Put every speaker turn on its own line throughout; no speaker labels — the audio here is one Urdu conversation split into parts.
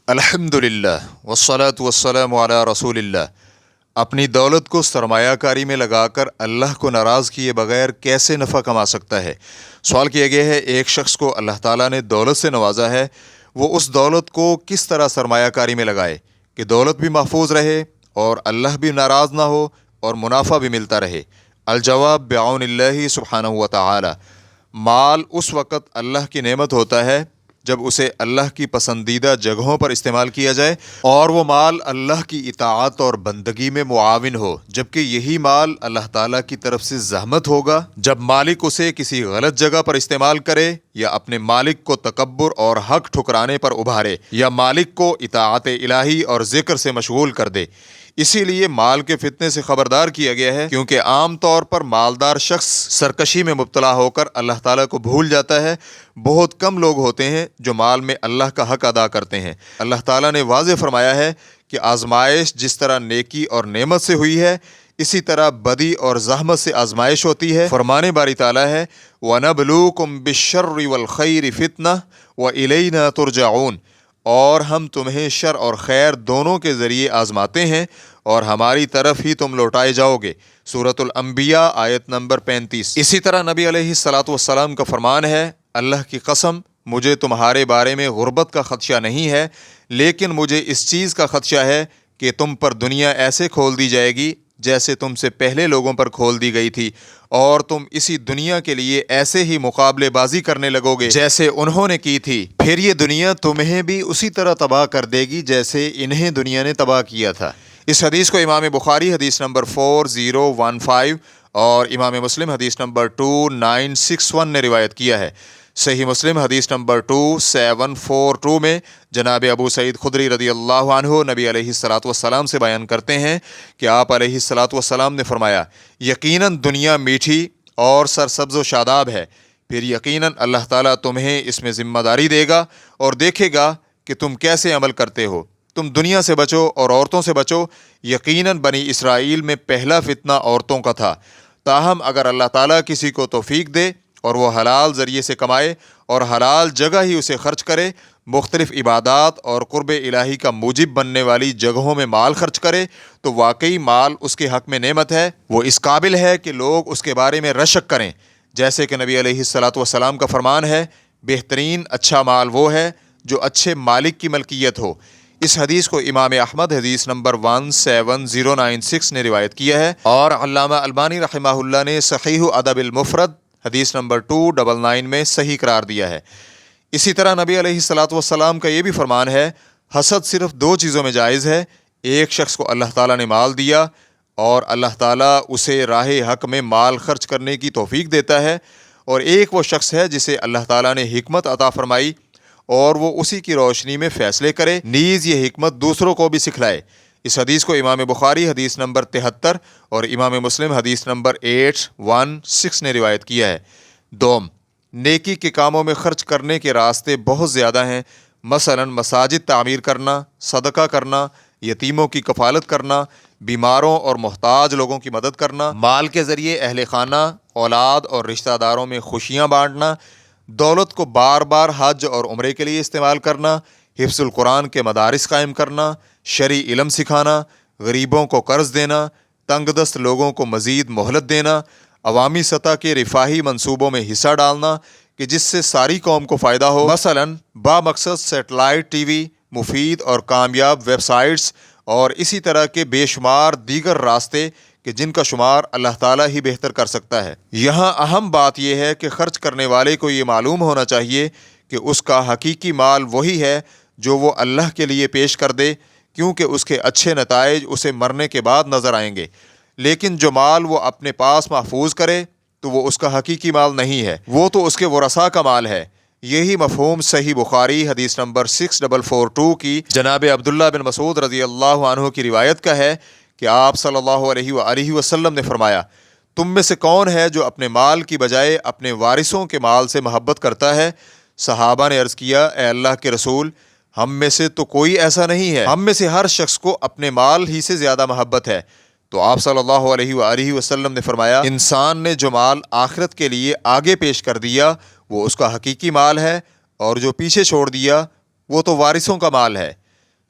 الحمدللہ والصلاة والسلام علی رسول اللہ۔ اپنی دولت کو سرمایہ کاری میں لگا کر اللہ کو ناراض کیے بغیر کیسے نفع کما سکتا ہے؟ سوال کیا گیا ہے، ایک شخص کو اللہ تعالیٰ نے دولت سے نوازا ہے، وہ اس دولت کو کس طرح سرمایہ کاری میں لگائے کہ دولت بھی محفوظ رہے اور اللہ بھی ناراض نہ ہو اور منافع بھی ملتا رہے؟ الجواب بعون اللہ سبحانہ و تعالی۔ مال اس وقت اللہ کی نعمت ہوتا ہے جب اسے اللہ کی پسندیدہ جگہوں پر استعمال کیا جائے اور وہ مال اللہ کی اطاعت اور بندگی میں معاون ہو، جبکہ یہی مال اللہ تعالیٰ کی طرف سے زحمت ہوگا جب مالک اسے کسی غلط جگہ پر استعمال کرے یا اپنے مالک کو تکبر اور حق ٹھکرانے پر ابھارے یا مالک کو اطاعت الہی اور ذکر سے مشغول کر دے۔ اسی لیے مال کے فتنے سے خبردار کیا گیا ہے، کیونکہ عام طور پر مالدار شخص سرکشی میں مبتلا ہو کر اللہ تعالیٰ کو بھول جاتا ہے۔ بہت کم لوگ ہوتے ہیں جو مال میں اللہ کا حق ادا کرتے ہیں۔ اللہ تعالیٰ نے واضح فرمایا ہے کہ آزمائش جس طرح نیکی اور نعمت سے ہوئی ہے، اسی طرح بدی اور زحمت سے آزمائش ہوتی ہے۔ فرمان باری تعالیٰ ہے وَنَبْلُوكُمْ بِالشَّرِّ وَالْخَيْرِ فِتْنَةً وَإِلَيْنَا تُرْجَعُونَ، اور ہم تمہیں شر اور خیر دونوں کے ذریعے آزماتے ہیں اور ہماری طرف ہی تم لوٹائے جاؤ گے۔ سورۃ الانبیاء آیت نمبر 35۔ اسی طرح نبی علیہ الصلاۃ والسلام کا فرمان ہے، اللہ کی قسم مجھے تمہارے بارے میں غربت کا خدشہ نہیں ہے، لیکن مجھے اس چیز کا خدشہ ہے کہ تم پر دنیا ایسے کھول دی جائے گی جیسے تم سے پہلے لوگوں پر کھول دی گئی تھی، اور تم اسی دنیا کے لیے ایسے ہی مقابلے بازی کرنے لگو گے جیسے انہوں نے کی تھی، پھر یہ دنیا تمہیں بھی اسی طرح تباہ کر دے گی جیسے انہیں دنیا نے تباہ کیا تھا۔ اس حدیث کو امام بخاری حدیث نمبر 4015 اور امام مسلم حدیث نمبر 2961 نے روایت کیا ہے۔ صحیح مسلم حدیث نمبر 2742 میں جناب ابو سعید خدری رضی اللہ عنہ نبی علیہ الصلاۃ والسلام سے بیان کرتے ہیں کہ آپ علیہ الصلاۃ والسلام نے فرمایا، یقیناً دنیا میٹھی اور سرسبز و شاداب ہے، پھر یقیناً اللہ تعالیٰ تمہیں اس میں ذمہ داری دے گا اور دیکھے گا کہ تم کیسے عمل کرتے ہو۔ تم دنیا سے بچو اور عورتوں سے بچو، یقیناً بنی اسرائیل میں پہلا فتنہ عورتوں کا تھا، تاہم اگر اللہ تعالیٰ کسی کو توفیق دے اور وہ حلال ذریعے سے کمائے اور حلال جگہ ہی اسے خرچ کرے، مختلف عبادات اور قرب الہی کا موجب بننے والی جگہوں میں مال خرچ کرے، تو واقعی مال اس کے حق میں نعمت ہے، وہ اس قابل ہے کہ لوگ اس کے بارے میں رشک کریں، جیسے کہ نبی علیہ الصلاۃ والسلام کا فرمان ہے، بہترین اچھا مال وہ ہے جو اچھے مالک کی ملکیت ہو۔ اس حدیث کو امام احمد حدیث نمبر 17096 نے روایت کیا ہے، اور علامہ البانی رحمہ اللہ نے صحیح ادب المفرد حدیث نمبر 299 میں صحیح قرار دیا ہے۔ اسی طرح نبی علیہ الصلاۃ والسلام کا یہ بھی فرمان ہے، حسد صرف دو چیزوں میں جائز ہے، ایک شخص کو اللہ تعالیٰ نے مال دیا اور اللہ تعالیٰ اسے راہ حق میں مال خرچ کرنے کی توفیق دیتا ہے، اور ایک وہ شخص ہے جسے اللہ تعالیٰ نے حکمت عطا فرمائی اور وہ اسی کی روشنی میں فیصلے کرے، نیز یہ حکمت دوسروں کو بھی سکھلائے۔ اس حدیث کو امام بخاری حدیث نمبر 73 اور امام مسلم حدیث نمبر 816 نے روایت کیا ہے۔ دوم، نیکی کے کاموں میں خرچ کرنے کے راستے بہت زیادہ ہیں، مثلا مساجد تعمیر کرنا، صدقہ کرنا، یتیموں کی کفالت کرنا، بیماروں اور محتاج لوگوں کی مدد کرنا، مال کے ذریعے اہل خانہ، اولاد اور رشتہ داروں میں خوشیاں بانٹنا، دولت کو بار بار حج اور عمرے کے لیے استعمال کرنا، حفظ القرآن کے مدارس قائم کرنا، شرعی علم سکھانا، غریبوں کو قرض دینا، تنگ دست لوگوں کو مزید مہلت دینا، عوامی سطح کے رفاہی منصوبوں میں حصہ ڈالنا کہ جس سے ساری قوم کو فائدہ ہو، مثلا بامقصد سیٹلائٹ ٹی وی، مفید اور کامیاب ویب سائٹس، اور اسی طرح کے بے شمار دیگر راستے کہ جن کا شمار اللہ تعالیٰ ہی بہتر کر سکتا ہے۔ یہاں اہم بات یہ ہے کہ خرچ کرنے والے کو یہ معلوم ہونا چاہیے کہ اس کا حقیقی مال وہی ہے جو وہ اللہ کے لیے پیش کر دے، کیونکہ اس کے اچھے نتائج اسے مرنے کے بعد نظر آئیں گے، لیکن جو مال وہ اپنے پاس محفوظ کرے تو وہ اس کا حقیقی مال نہیں ہے، وہ تو اس کے ورثاء کا مال ہے۔ یہی مفہوم صحیح بخاری حدیث نمبر 6442 کی جناب عبداللہ بن مسعود رضی اللہ عنہ کی روایت کا ہے کہ آپ صلی اللہ علیہ وآلہ وسلم نے فرمایا، تم میں سے کون ہے جو اپنے مال کی بجائے اپنے وارثوں کے مال سے محبت کرتا ہے؟ صحابہ نے عرض کیا، اے اللہ کے رسول، ہم میں سے تو کوئی ایسا نہیں ہے، ہم میں سے ہر شخص کو اپنے مال ہی سے زیادہ محبت ہے۔ تو آپ صلی اللہ علیہ وآلہ وسلم نے فرمایا، انسان نے جو مال آخرت کے لیے آگے پیش کر دیا وہ اس کا حقیقی مال ہے، اور جو پیچھے چھوڑ دیا وہ تو وارثوں کا مال ہے۔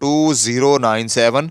2097